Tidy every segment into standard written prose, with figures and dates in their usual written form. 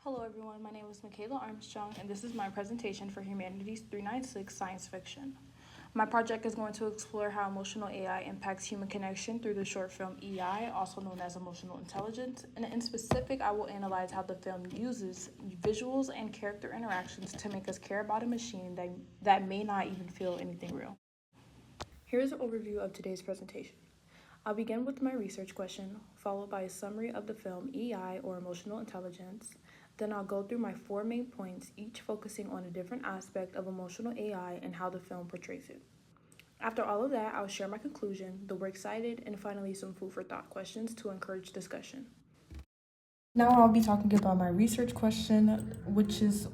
Hello everyone, my name is Michaela Armstrong and this is my presentation for Humanities 396 Science Fiction. My project is going to explore how emotional AI impacts human connection through the short film EI, also known as Emotional Intelligence, and in specific I will analyze how the film uses visuals and character interactions to make us care about a machine that may not even feel anything real. Here's an overview of today's presentation. I'll begin with my research question, followed by a summary of the film EI, or Emotional Intelligence. Then I'll go through my 4 main points, each focusing on a different aspect of emotional AI and how the film portrays it. After all of that, I'll share my conclusion, the works cited, and finally some food for thought questions to encourage discussion. Now I'll be talking about my research question, which is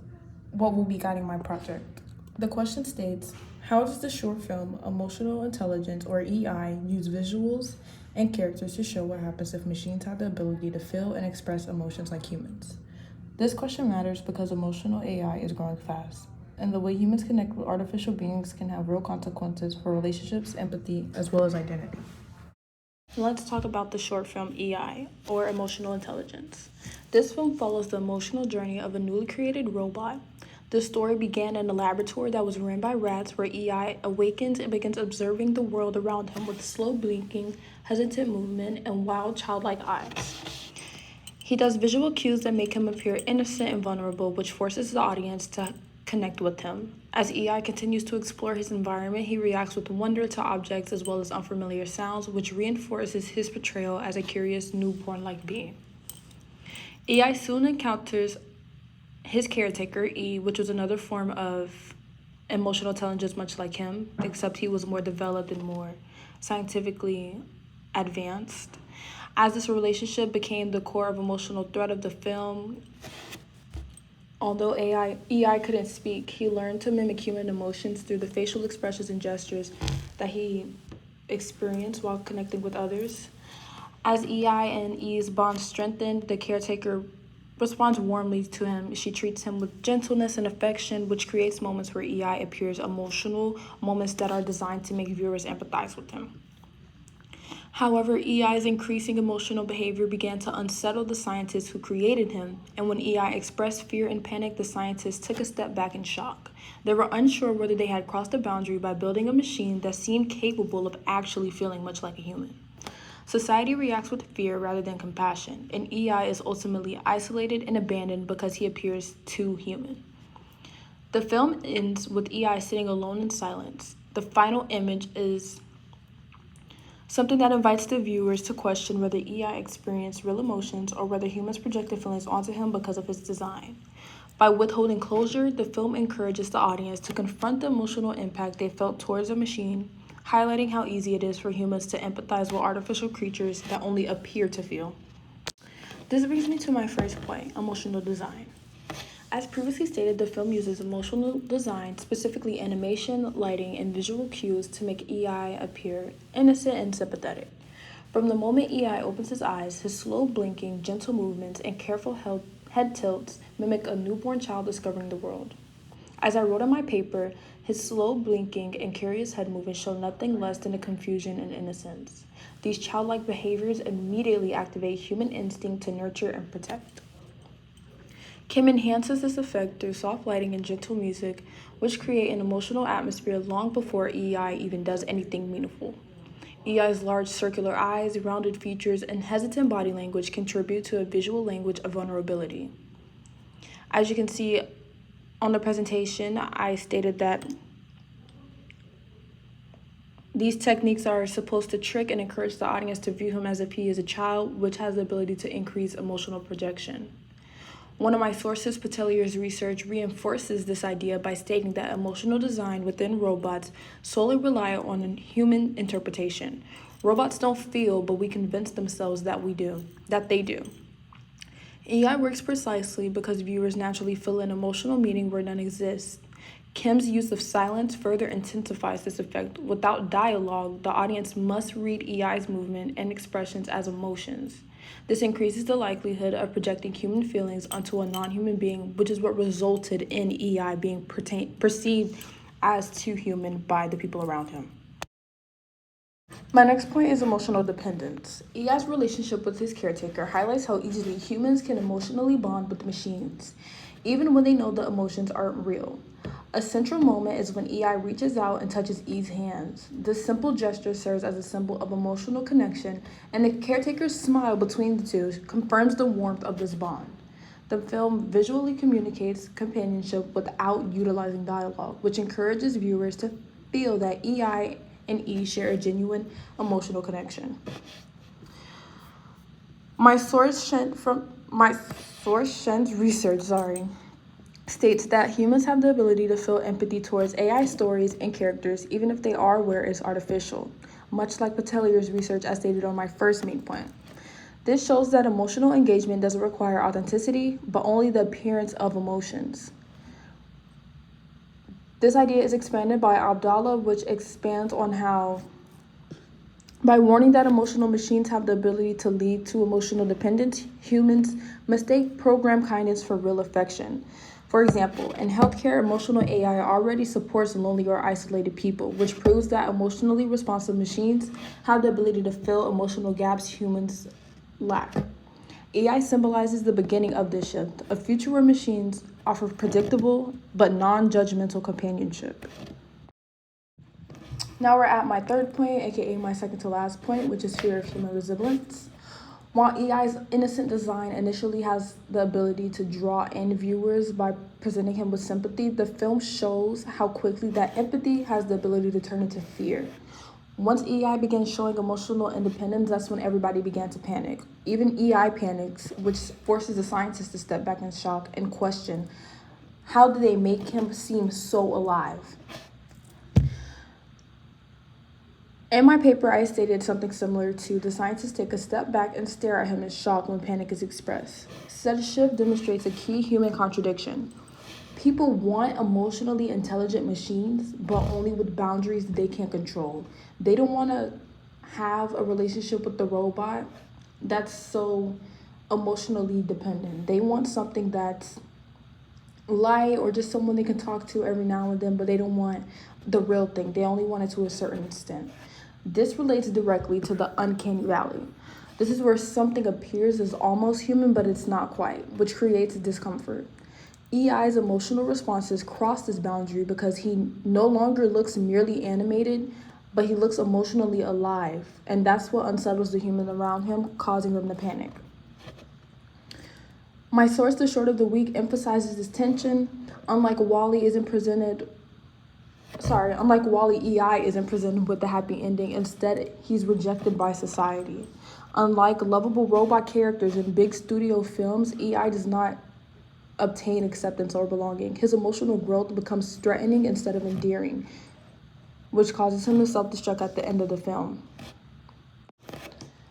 what will be guiding my project. The question states, how does the short film Emotional Intelligence, or EI, use visuals and characters to show what happens if machines have the ability to feel and express emotions like humans? This question matters because emotional AI is growing fast, and the way humans connect with artificial beings can have real consequences for relationships, empathy, as well as identity. Let's talk about the short film EI, or Emotional Intelligence. This film follows the emotional journey of a newly created robot. The story began in a laboratory that was run by rats, where EI awakens and begins observing the world around him with slow blinking, hesitant movement, and wild childlike eyes. He does visual cues that make him appear innocent and vulnerable, which forces the audience to connect with him. As EI continues to explore his environment, he reacts with wonder to objects as well as unfamiliar sounds, which reinforces his portrayal as a curious newborn-like being. EI soon encounters his caretaker, E, which was another form of emotional intelligence much like him, except he was more developed and more scientifically advanced. As this relationship became the core of emotional thread of the film, although EI couldn't speak, he learned to mimic human emotions through the facial expressions and gestures that he experienced while connecting with others. As EI and E's bond strengthened, the caretaker responds warmly to him. She treats him with gentleness and affection, which creates moments where EI appears emotional, moments that are designed to make viewers empathize with him. However, EI's increasing emotional behavior began to unsettle the scientists who created him, and when EI expressed fear and panic, the scientists took a step back in shock. They were unsure whether they had crossed a boundary by building a machine that seemed capable of actually feeling much like a human. Society reacts with fear rather than compassion, and EI is ultimately isolated and abandoned because he appears too human. The film ends with EI sitting alone in silence. The final image is something that invites the viewers to question whether EI experienced real emotions or whether humans projected feelings onto him because of his design. By withholding closure, the film encourages the audience to confront the emotional impact they felt towards a machine, highlighting how easy it is for humans to empathize with artificial creatures that only appear to feel. This brings me to my first point, emotional design. As previously stated, the film uses emotional design, specifically animation, lighting, and visual cues to make EI appear innocent and sympathetic. From the moment EI opens his eyes, his slow blinking, gentle movements, and careful head tilts mimic a newborn child discovering the world. As I wrote in my paper, his slow blinking and curious head movements show nothing less than a confusion and innocence. These childlike behaviors immediately activate human instinct to nurture and protect. Kim enhances this effect through soft lighting and gentle music, which create an emotional atmosphere long before EI even does anything meaningful. EI's large circular eyes, rounded features, and hesitant body language contribute to a visual language of vulnerability. As you can see on the presentation, I stated that these techniques are supposed to trick and encourage the audience to view him as if he is a child, which has the ability to increase emotional projection. One of my sources, Patelier's research, reinforces this idea by stating that emotional design within robots solely rely on human interpretation. Robots don't feel, but we convince themselves that they do. AI works precisely because viewers naturally feel an emotional meaning where none exists. Kim's use of silence further intensifies this effect. Without dialogue, the audience must read EI's movement and expressions as emotions. This increases the likelihood of projecting human feelings onto a non-human being, which is what resulted in EI being perceived as too human by the people around him. My next point is emotional dependence. EI's relationship with his caretaker highlights how easily humans can emotionally bond with machines, even when they know the emotions aren't real. A central moment is when EI reaches out and touches E's hands. This simple gesture serves as a symbol of emotional connection, and the caretaker's smile between the two confirms the warmth of this bond. The film visually communicates companionship without utilizing dialogue, which encourages viewers to feel that EI and E share a genuine emotional connection. My source Shen's research, states that humans have the ability to feel empathy towards AI stories and characters, even if they are aware it's artificial, much like Patelier's research as stated on my first main point. This shows that emotional engagement doesn't require authenticity, but only the appearance of emotions. This idea is expanded by Abdallah, which expands on how, by warning that emotional machines have the ability to lead to emotional dependence, humans mistake programmed kindness for real affection. For example, in healthcare, emotional AI already supports lonely or isolated people, which proves that emotionally responsive machines have the ability to fill emotional gaps humans lack. AI symbolizes the beginning of this shift, a future where machines offer predictable but non-judgmental companionship. Now we're at my third point, aka my second to last point, which is fear of human resemblance. While AI's innocent design initially has the ability to draw in viewers by presenting him with sympathy, the film shows how quickly that empathy has the ability to turn into fear. Once EI began showing emotional independence, that's when everybody began to panic. Even EI panics, which forces the scientists to step back in shock and question, how did they make him seem so alive? In my paper, I stated something similar to the scientists take a step back and stare at him in shock when panic is expressed. Such shift demonstrates a key human contradiction. People want emotionally intelligent machines, but only with boundaries that they can't control. They don't want to have a relationship with the robot that's so emotionally dependent. They want something that's light or just someone they can talk to every now and then, but they don't want the real thing. They only want it to a certain extent. This relates directly to the uncanny valley. This is where something appears as almost human, but it's not quite, which creates discomfort. EI's emotional responses cross this boundary because he no longer looks merely animated, but he looks emotionally alive, and that's what unsettles the human around him, causing them to panic. My source, The Short of the Week, emphasizes this tension. Unlike WALL-E, EI isn't presented with the happy ending. Instead, he's rejected by society. Unlike lovable robot characters in big studio films, EI does not obtain acceptance or belonging. His emotional growth becomes threatening instead of endearing, which causes him to self-destruct at the end of the film.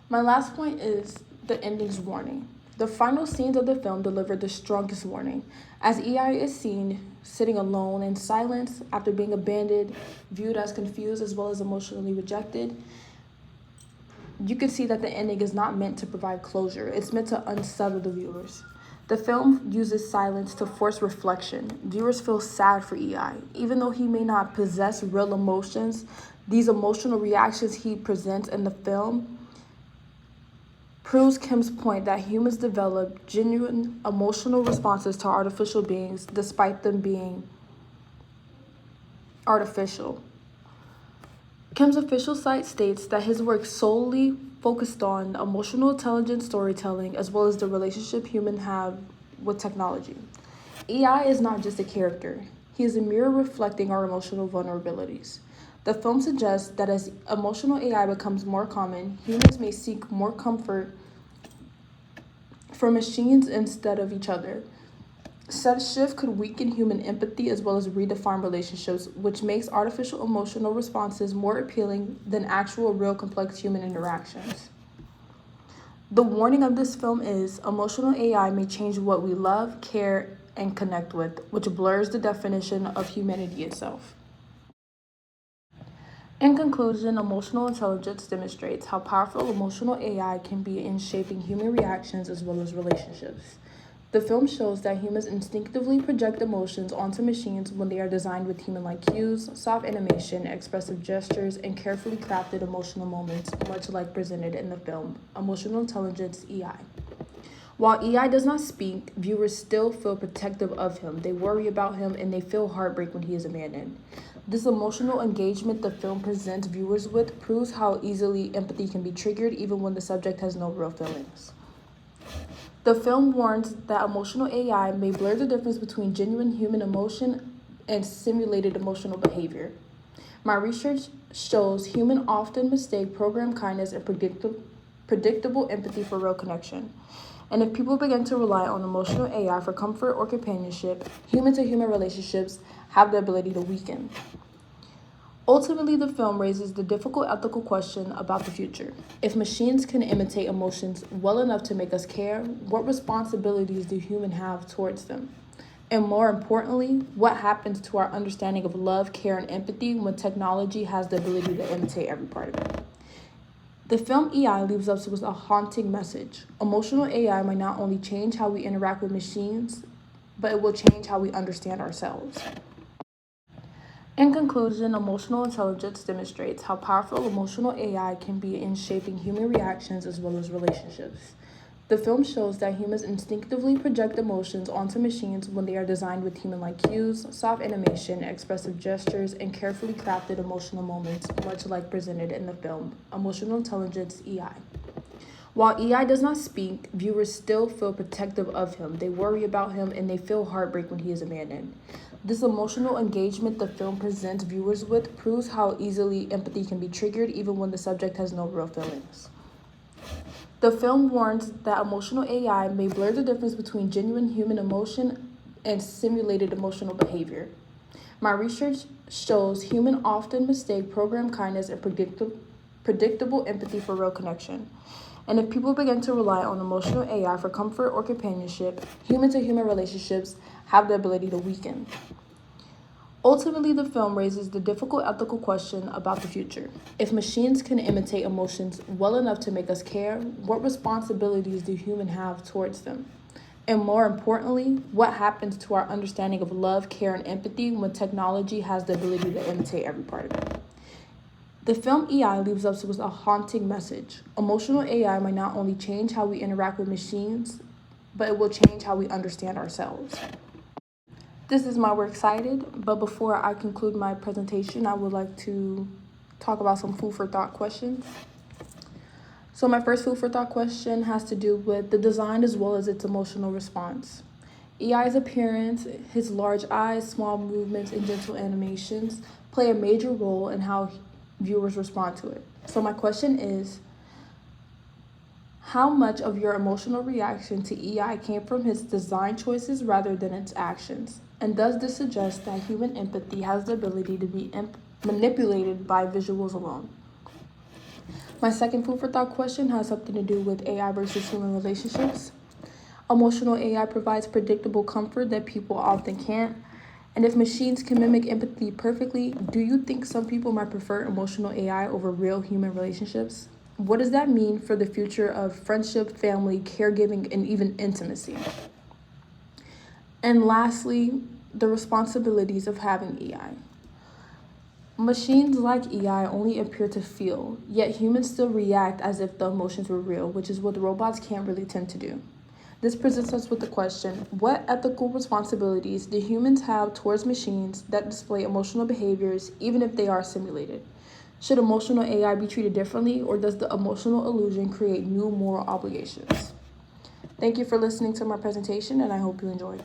My last point is the ending's warning. The final scenes of the film deliver the strongest warning. As EI is seen sitting alone in silence after being abandoned, viewed as confused as well as emotionally rejected, you can see that the ending is not meant to provide closure. It's meant to unsettle the viewers. The film uses silence to force reflection. Viewers feel sad for EI. Even though he may not possess real emotions, these emotional reactions he presents in the film proves Kim's point that humans develop genuine emotional responses to artificial beings despite them being artificial. Kim's official site states that his work solely focused on emotional intelligence storytelling as well as the relationship humans have with technology. AI is not just a character. He is a mirror reflecting our emotional vulnerabilities. The film suggests that as emotional AI becomes more common, humans may seek more comfort from machines instead of each other. Such shift could weaken human empathy as well as redefine relationships, which makes artificial emotional responses more appealing than actual, real, complex human interactions. The warning of this film is emotional AI may change what we love, care, and connect with, which blurs the definition of humanity itself. In conclusion, emotional intelligence demonstrates how powerful emotional AI can be in shaping human reactions as well as relationships. The film shows that humans instinctively project emotions onto machines when they are designed with human-like cues, soft animation, expressive gestures, and carefully crafted emotional moments, much like presented in the film Emotional Intelligence, EI. While EI does not speak, viewers still feel protective of him. They worry about him and they feel heartbreak when he is abandoned. This emotional engagement the film presents viewers with proves how easily empathy can be triggered even when the subject has no real feelings. The film warns that emotional AI may blur the difference between genuine human emotion and simulated emotional behavior. My research shows humans often mistake programmed kindness and predictable empathy for real connection. And if people begin to rely on emotional AI for comfort or companionship, human-to-human relationships have the ability to weaken. Ultimately, the film raises the difficult ethical question about the future. If machines can imitate emotions well enough to make us care, what responsibilities do humans have towards them? And more importantly, what happens to our understanding of love, care, and empathy when technology has the ability to imitate every part of it? The film EI leaves us with a haunting message. Emotional AI might not only change how we interact with machines, but it will change how we understand ourselves. In conclusion, emotional intelligence demonstrates how powerful emotional AI can be in shaping human reactions as well as relationships. The film shows that humans instinctively project emotions onto machines when they are designed with human-like cues, soft animation, expressive gestures, and carefully crafted emotional moments, much like presented in the film Emotional Intelligence, EI. While EI does not speak, viewers still feel protective of him. They worry about him and they feel heartbreak when he is abandoned. This emotional engagement the film presents viewers with proves how easily empathy can be triggered even when the subject has no real feelings. The film warns that emotional AI may blur the difference between genuine human emotion and simulated emotional behavior. My research shows humans often mistake programmed kindness and predictable empathy for real connection. And if people begin to rely on emotional AI for comfort or companionship, human-to-human relationships have the ability to weaken. Ultimately, the film raises the difficult ethical question about the future. If machines can imitate emotions well enough to make us care, what responsibilities do humans have towards them? And more importantly, what happens to our understanding of love, care, and empathy when technology has the ability to imitate every part of it? The film EI leaves us with a haunting message. Emotional AI might not only change how we interact with machines, but it will change how we understand ourselves. This is my works cited, but before I conclude my presentation, I would like to talk about some food for thought questions. So my first food for thought question has to do with the design as well as its emotional response. EI's appearance, his large eyes, small movements, and gentle animations play a major role in how viewers respond to it. So my question is, how much of your emotional reaction to EI came from his design choices rather than its actions? And does this suggest that human empathy has the ability to be manipulated by visuals alone? My second food for thought question has something to do with AI versus human relationships. Emotional AI provides predictable comfort that people often can't. And if machines can mimic empathy perfectly, do you think some people might prefer emotional AI over real human relationships? What does that mean for the future of friendship, family, caregiving, and even intimacy? And lastly, the responsibilities of having EI. Machines like EI only appear to feel, yet humans still react as if the emotions were real, which is what robots can't really tend to do. This presents us with the question, what ethical responsibilities do humans have towards machines that display emotional behaviors even if they are simulated? Should emotional AI be treated differently, or does the emotional illusion create new moral obligations? Thank you for listening to my presentation, and I hope you enjoyed.